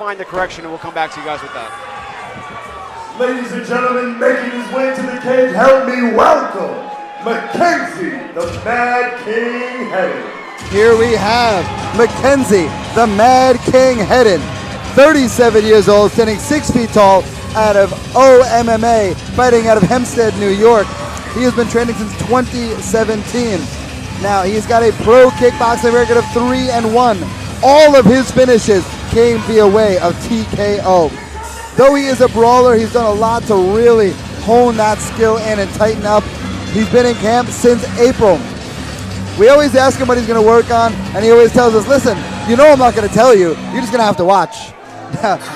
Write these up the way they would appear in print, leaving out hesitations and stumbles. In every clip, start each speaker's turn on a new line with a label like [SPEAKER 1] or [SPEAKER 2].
[SPEAKER 1] find the correction and we'll come back to you guys with that.
[SPEAKER 2] Ladies and gentlemen, making his way to the cage, help me welcome McKenzie, the Mad King Headen.
[SPEAKER 3] Here we have McKenzie, the Mad King Headen, 37 years old, standing 6 feet tall, out of OMMA, fighting out of Hempstead, New York. He has been training since 2017. Now, he's got a pro kickboxing record of 3-1. All of his finishes came via way of TKO. Though he is a brawler, he's done a lot to really hone that skill in and tighten up. He's been in camp since April. We always ask him what he's going to work on, and he always tells us, listen, you know I'm not going to tell you. You're just going to have to watch.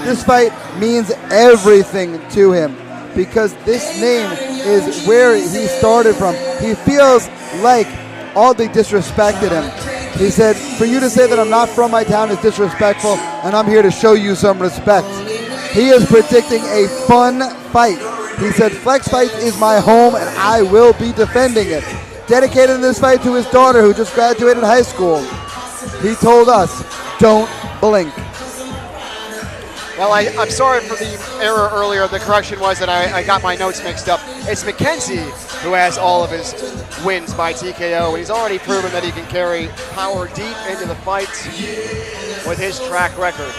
[SPEAKER 3] This fight means everything to him because this name is where he started from. He feels like all they disrespected him. He said, for you to say that I'm not from my town is disrespectful, and I'm here to show you some respect. He is predicting a fun fight. He said, Flex Fight is my home, and I will be defending it. Dedicated this fight to his daughter, who just graduated high school. He told us, don't blink.
[SPEAKER 1] Well, I'm sorry for the error earlier. The correction was that I got my notes mixed up. It's McKenzie who has all of his wins by TKO, and he's already proven that he can carry power deep into the fights with his track record.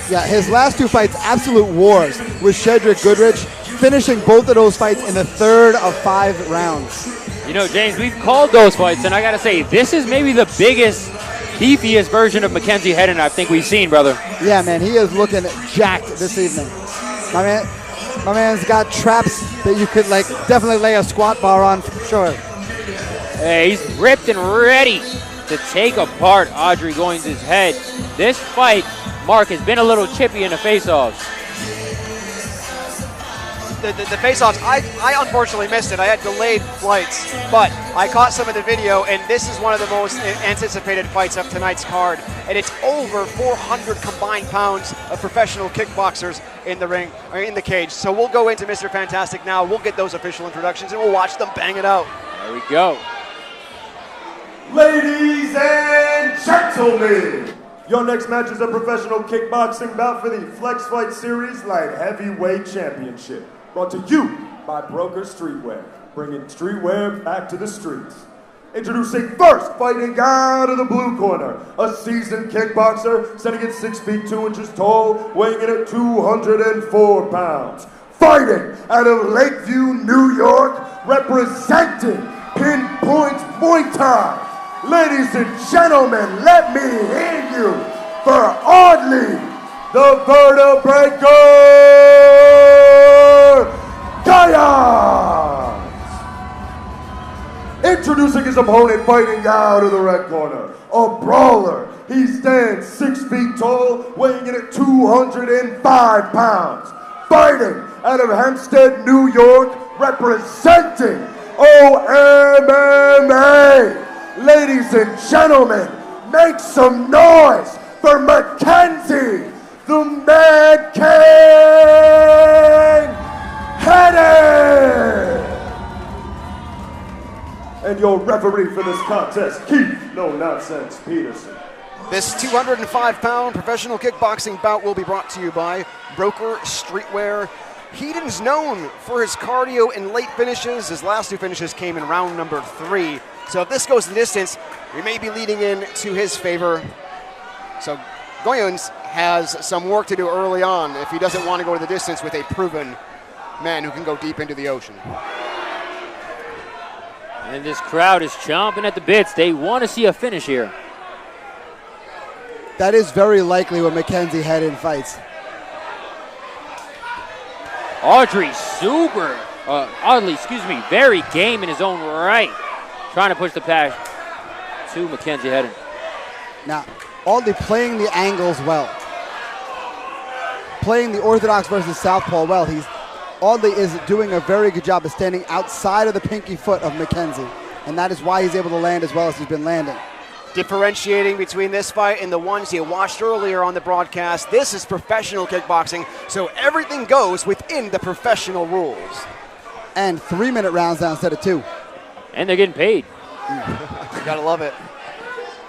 [SPEAKER 3] Yeah, his last 2 fights, absolute wars, with Shedrick Goodrich, finishing both of those fights in the 3rd of 5 rounds.
[SPEAKER 4] You know, James, we've called those fights, and I got to say, this is maybe the biggest, beefiest version of McKenzie Headen I think we've seen, brother.
[SPEAKER 3] Yeah, man, he is looking jacked this evening. My man's got traps that you could, like, definitely lay a squat bar on for sure.
[SPEAKER 4] Hey, he's ripped and ready to take apart Audrey Goins' head. This fight, Mark, has been a little chippy in the face-offs.
[SPEAKER 1] The face-offs, I unfortunately missed it. I had delayed flights, but I caught some of the video, and this is one of the most anticipated fights of tonight's card. And it's over 400 combined pounds of professional kickboxers in the ring, or in the cage. So we'll go into Mr. Fantastic now. We'll get those official introductions, and we'll watch them bang it out.
[SPEAKER 4] There we go.
[SPEAKER 2] Ladies and gentlemen, your next match is a professional kickboxing bout for the Flex Fight Series Light Heavyweight Championship. Brought to you by Broker Streetwear, bringing streetwear back to the streets. Introducing first, fighting out of the blue corner, a seasoned kickboxer, standing at 6 feet 2 inches tall, weighing in at 204 pounds. Fighting out of Lakeview, New York, representing Pinpoint Muay Thai. Ladies and gentlemen, let me hear you for Audley, the Vertebraker Giants! Introducing his opponent, fighting out of the red corner, a brawler. He stands 6 feet tall, weighing in at 205 pounds. Fighting out of Hempstead, New York, representing OMMA. Ladies and gentlemen, make some noise for McKenzie, the Mad King Headen! And your referee for this contest, Keith No Nonsense Peterson.
[SPEAKER 1] This 205-pound professional kickboxing bout will be brought to you by Broker Streetwear. Headen's known for his cardio and late finishes. His last 2 finishes came in round number 3. So if this goes the distance, we may be leading in to his favor. So Goins has some work to do early on if he doesn't want to go to the distance with a proven man who can go deep into the ocean.
[SPEAKER 4] And this crowd is chomping at the bits. They want to see a finish here.
[SPEAKER 3] That is very likely when McKenzie Headen fights.
[SPEAKER 4] Audley, very game in his own right. Trying to push the pass to McKenzie Headen.
[SPEAKER 3] Now, Audley playing the angles well. Playing the orthodox versus southpaw well. Audley is doing a very good job of standing outside of the pinky foot of McKenzie. And that is why he's able to land as well as he's been landing.
[SPEAKER 1] Differentiating between this fight and the ones you watched earlier on the broadcast, this is professional kickboxing, so everything goes within the professional rules.
[SPEAKER 3] And 3-minute rounds now instead of 2.
[SPEAKER 4] And they're getting paid.
[SPEAKER 1] You gotta love it.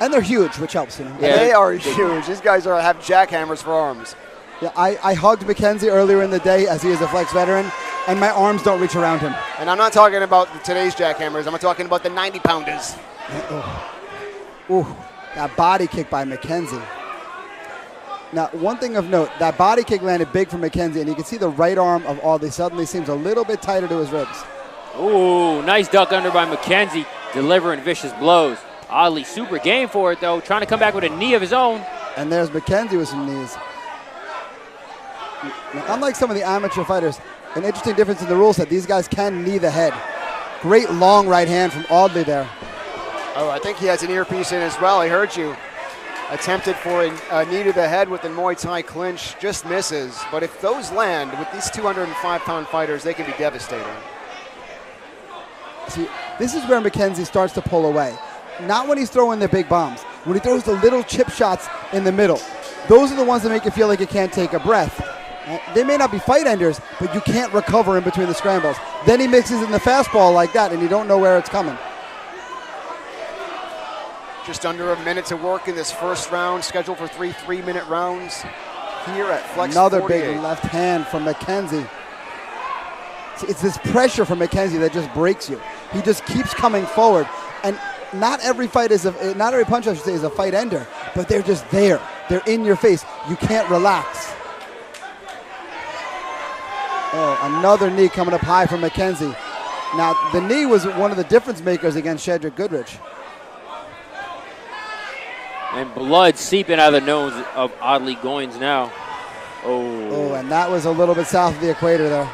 [SPEAKER 3] And they're huge, which helps. You know?
[SPEAKER 1] Yeah, they are huge. These guys have jackhammers for arms.
[SPEAKER 3] Yeah, I hugged McKenzie earlier in the day as he is a flex veteran, and my arms don't reach around him.
[SPEAKER 1] And I'm not talking about today's jackhammers. I'm talking about the 90-pounders.
[SPEAKER 3] Ooh, that body kick by McKenzie. Now, one thing of note, that body kick landed big for McKenzie, and you can see the right arm of Audley suddenly seems a little bit tighter to his ribs.
[SPEAKER 4] Ooh, nice duck under by McKenzie, delivering vicious blows. Audley super game for it, though, trying to come back with a knee of his own.
[SPEAKER 3] And there's McKenzie with some knees. Now, unlike some of the amateur fighters, an interesting difference in the rule set, these guys can knee the head. Great long right hand from Audley there.
[SPEAKER 1] Oh, I think he has an earpiece in as well. I heard you. Attempted for a knee to the head with the Muay Thai clinch, just misses. But if those land with these 205-pound fighters, they can be devastating.
[SPEAKER 3] See, this is where McKenzie starts to pull away. Not when he's throwing the big bombs. When he throws the little chip shots in the middle. Those are the ones that make you feel like you can't take a breath. They may not be fight enders, but you can't recover in between the scrambles. Then he mixes in the fastball like that, and you don't know where it's coming.
[SPEAKER 1] Just under a minute to work in this first round, scheduled for 3 3-minute rounds here at Flex
[SPEAKER 3] Another
[SPEAKER 1] 48.
[SPEAKER 3] big left hand from McKenzie. It's this pressure from McKenzie that just breaks you. He just keeps coming forward, and not every punch, I should say, is a fight ender, but they're just there. They're in your face. You can't relax. Oh, another knee coming up high from McKenzie. Now, the knee was one of the difference makers against Shedrick Goodrich.
[SPEAKER 4] And blood seeping out of the nose of Audley Goins now.
[SPEAKER 3] Oh, and that was a little bit south of the equator there.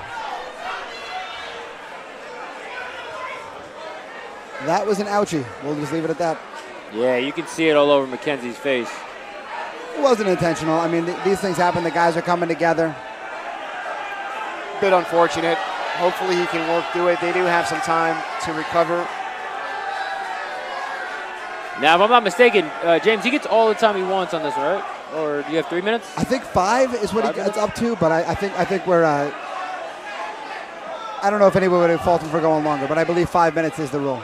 [SPEAKER 3] That was an ouchie. We'll just leave it at that.
[SPEAKER 4] Yeah, you can see it all over McKenzie's face.
[SPEAKER 3] It wasn't intentional. I mean, these things happen. The guys are coming together.
[SPEAKER 1] Bit unfortunate. Hopefully he can work through it. They do have some time to recover.
[SPEAKER 4] Now, if I'm not mistaken, James, he gets all the time he wants on this, right? Or do you have 3 minutes?
[SPEAKER 3] I think 5 is what he gets up to, but I think we're. I don't know if anyone would fault him for going longer, but I believe 5 minutes is the rule.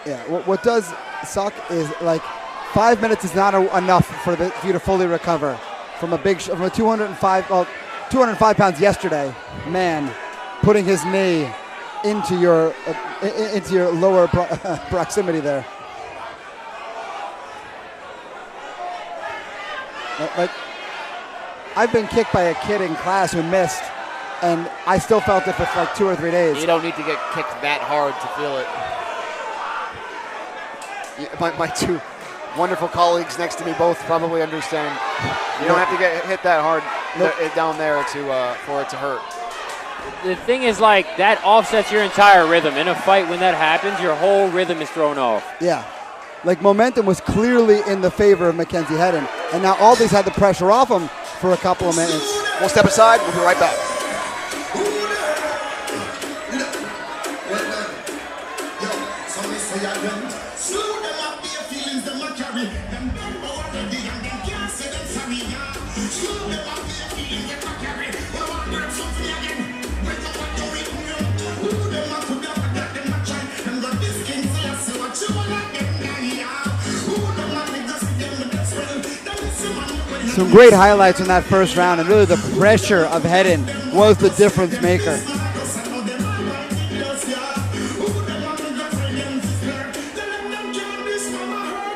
[SPEAKER 3] Yeah. What does suck is like 5 minutes is not enough for you to fully recover from a 205 pounds yesterday man putting his knee into your lower proximity there. Like, I've been kicked by a kid in class who missed, and I still felt it for like 2 or 3 days.
[SPEAKER 5] You don't need to get kicked that hard to feel it.
[SPEAKER 1] My 2 wonderful colleagues next to me both probably understand. You don't have to get hit that hard down there for it to hurt.
[SPEAKER 4] The thing is, like, that offsets your entire rhythm. In a fight, when that happens, your whole rhythm is thrown off.
[SPEAKER 3] Yeah. Like, momentum was clearly in the favor of McKenzie Headen, and now Aldi's had the pressure off him for a couple of minutes.
[SPEAKER 1] We'll step aside. We'll be right back.
[SPEAKER 3] Some great highlights in that first round, and really the pressure of Headen was the difference maker.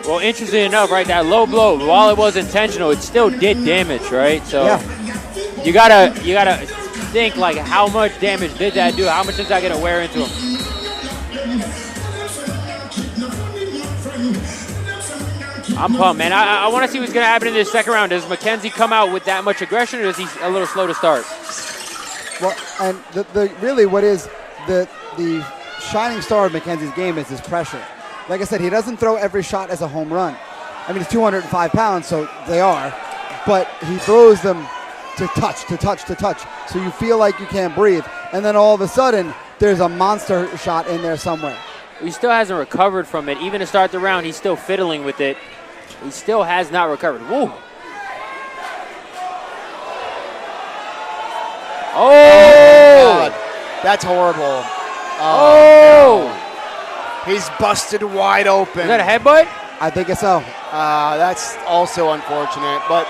[SPEAKER 4] Well, interesting enough, right, that low blow, while it was intentional, it still did damage, right? So
[SPEAKER 3] yeah.
[SPEAKER 4] you gotta think, like, how much damage did that do? How much is that gonna wear into him? I'm pumped, man. I want to see what's going to happen in this second round. Does McKenzie come out with that much aggression, or is he a little slow to start?
[SPEAKER 3] Well, and really what is the shining star of McKenzie's game is his pressure. Like I said, he doesn't throw every shot as a home run. I mean, he's 205 pounds, so they are. But he throws them to touch. So you feel like you can't breathe. And then all of a sudden, there's a monster shot in there somewhere.
[SPEAKER 4] He still hasn't recovered from it. Even to start the round, he's still fiddling with it. He still has not recovered. Woo! Oh!
[SPEAKER 1] God, that's horrible.
[SPEAKER 4] Oh!
[SPEAKER 1] He's busted wide open.
[SPEAKER 4] Is that a headbutt?
[SPEAKER 3] I think it's so.
[SPEAKER 1] That's also unfortunate, but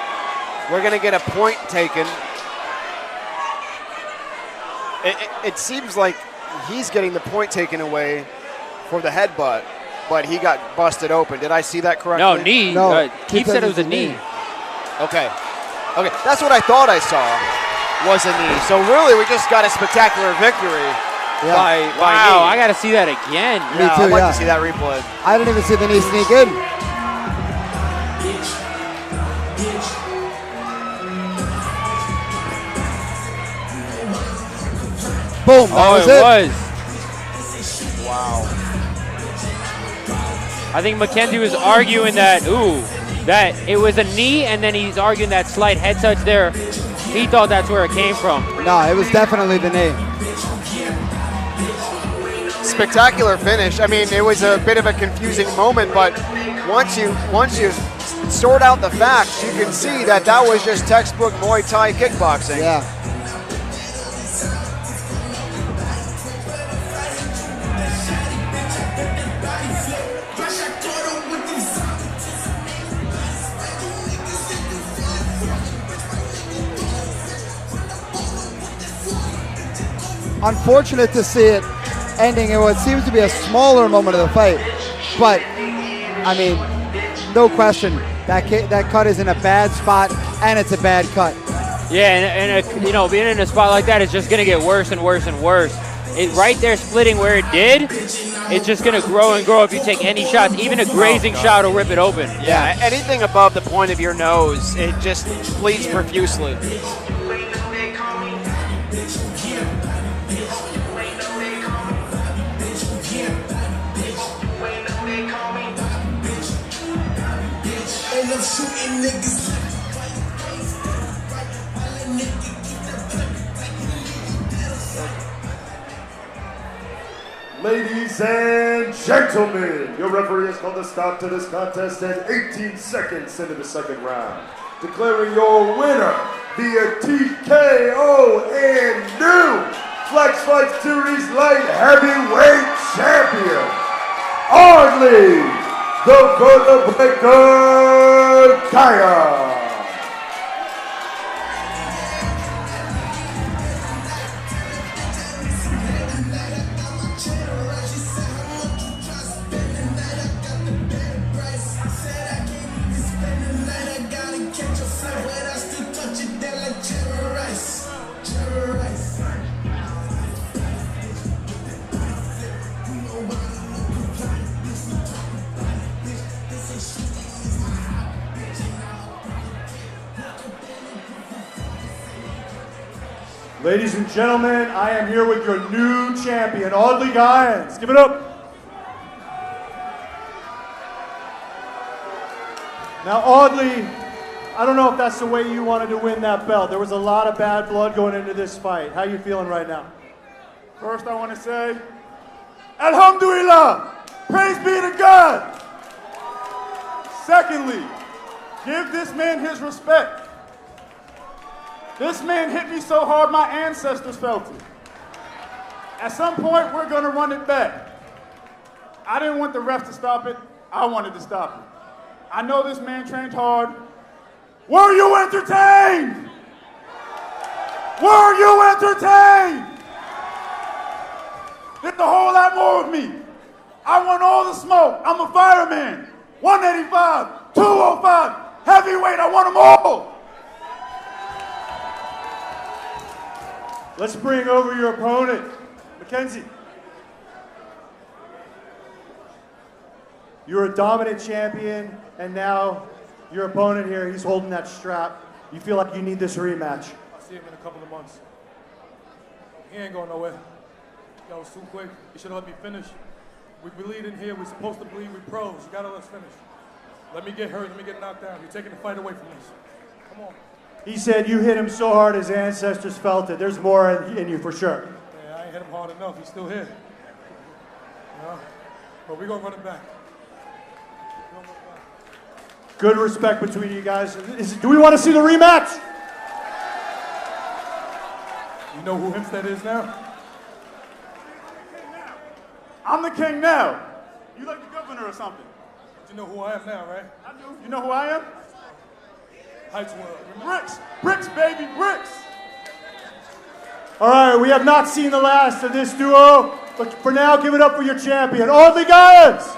[SPEAKER 1] we're going to get a point taken. It seems like he's getting the point taken away for the headbutt, but he got busted open. Did I see that correctly?
[SPEAKER 4] No, knee.
[SPEAKER 3] No,
[SPEAKER 4] Keith said it was a knee.
[SPEAKER 1] Okay. That's what I thought I saw was a knee. So really, we just got a spectacular victory by
[SPEAKER 4] Wow,
[SPEAKER 1] knee.
[SPEAKER 4] I got to see that again.
[SPEAKER 3] Me too,
[SPEAKER 1] I'd like
[SPEAKER 3] yeah.
[SPEAKER 1] to see that replay.
[SPEAKER 3] I didn't even see the knee sneak in. Boom, that was it.
[SPEAKER 1] Wow.
[SPEAKER 4] I think McKenzie was arguing that it was a knee, and then he's arguing that slight head touch there. He thought that's where it came from.
[SPEAKER 3] No, it was definitely the knee.
[SPEAKER 1] Spectacular finish. I mean, it was a bit of a confusing moment, but once you sort out the facts, you can see that was just textbook Muay Thai kickboxing.
[SPEAKER 3] Yeah. Unfortunate to see it ending in what seems to be a smaller moment of the fight, but I mean, no question that cut is in a bad spot, and it's a bad cut.
[SPEAKER 4] Yeah, and you know, being in a spot like that is just gonna get worse and worse and worse. It right there splitting where it did, it's just gonna grow and grow if you take any shots. Even a grazing shot will rip it open.
[SPEAKER 1] Yeah, anything above the point of your nose, it just bleeds profusely.
[SPEAKER 2] Ladies and gentlemen, your referee has called a stop to this contest at 18 seconds into the second round, declaring your winner via TKO and new Flex Fight Series Light Heavyweight Champion, Audley, the Vertebreaker Kaya. Ladies and gentlemen, I am here with your new champion, Audley Guines. Give it up. Now, Audley, I don't know if that's the way you wanted to win that belt. There was a lot of bad blood going into this fight. How you feeling right now? First, I want to say, Alhamdulillah, praise be to God. Secondly, give this man his respect. This man hit me so hard my ancestors felt it. At some point, we're going to run it back. I didn't want the ref to stop it. I wanted to stop it. I know this man trained hard. Were you entertained? Were you entertained? There's a whole lot more of me. I want all the smoke. I'm a fireman. 185, 205, heavyweight. I want them all. Let's bring over your opponent, McKenzie. You're a dominant champion, and now your opponent here, he's holding that strap. You feel like you need this rematch.
[SPEAKER 6] I'll see him in a couple of months. He ain't going nowhere. That was too quick. You should have let me finish. We bleed in here. We're supposed to bleed. We pros. You got to let us finish. Let me get hurt. Let me get knocked down. You're taking the fight away from us. Come on.
[SPEAKER 2] He said you hit him so hard his ancestors felt it. There's more in you for sure.
[SPEAKER 6] Yeah, I ain't hit him hard enough. He's still here. You know? But we're going to run it back.
[SPEAKER 2] Good respect between you guys. Do we want to see the rematch?
[SPEAKER 6] You know who Hempstead is now?
[SPEAKER 2] I'm the king now. You like the governor or something?
[SPEAKER 6] You know who I am now, right?
[SPEAKER 2] I do. You know who I am?
[SPEAKER 6] Heights World.
[SPEAKER 2] Bricks. Bricks, baby, bricks. All right, we have not seen the last of this duo, but for now, give it up for your champion, Only Guys.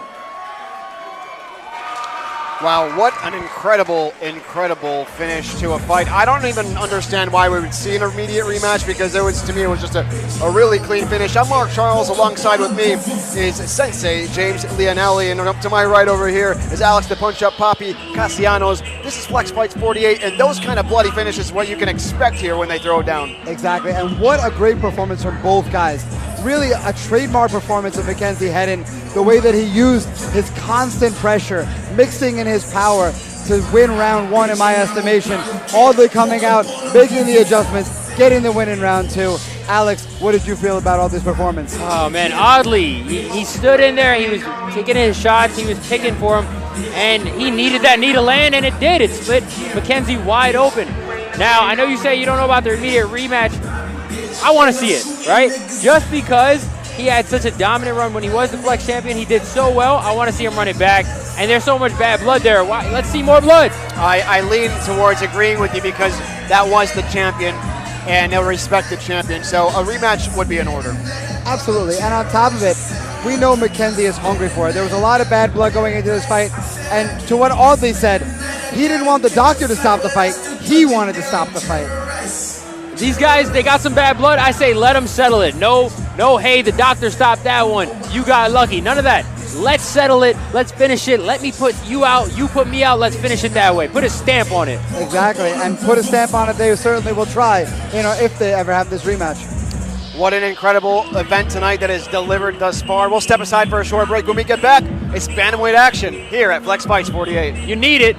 [SPEAKER 1] Wow, what an incredible, incredible finish to a fight. I don't even understand why we would see an immediate rematch because to me, it was just a really clean finish. I'm Mark Charles. Alongside with me is Sensei James Leonelli, and up to my right over here is Alex the Punch Up Papi Castellanos. This is Flex Fights 48, and those kind of bloody finishes is what you can expect here when they throw it down.
[SPEAKER 3] Exactly, and what a great performance from both guys. Really a trademark performance of McKenzie Headen, the way that he used his constant pressure, mixing in his power to win round one in my estimation, all the coming out, making the adjustments, getting the win in round two. Alex, what did you feel about all this performance?
[SPEAKER 4] Oh man, oddly, he stood in there, he was taking his shots, he was picking for him, and he needed that knee to land, and it did. It split McKenzie wide open. Now, I know you say you don't know about the immediate rematch. I want to see it, right? Just because he had such a dominant run when he was the Flex champion, he did so well, I want to see him run it back. And there's so much bad blood there. Why? Let's see more blood.
[SPEAKER 1] I lean towards agreeing with you because that was the champion, and they'll respect the champion. So a rematch would be in order.
[SPEAKER 3] Absolutely, and on top of it, we know McKenzie is hungry for it. There was a lot of bad blood going into this fight, and to what Audley said, he didn't want the doctor to stop the fight, he wanted to stop the fight.
[SPEAKER 4] These guys, they got some bad blood. I say let them settle it. No, hey, the doctor stopped that one. You got lucky. None of that. Let's settle it. Let's finish it. Let me put you out. You put me out. Let's finish it that way. Put a stamp on it.
[SPEAKER 3] Exactly, and put a stamp on it. They certainly will try, if they ever have this rematch.
[SPEAKER 1] What an incredible event tonight that is delivered thus far. We'll step aside for a short break. When we get back, it's bantamweight action here at Flex Fights 48.
[SPEAKER 4] You need it.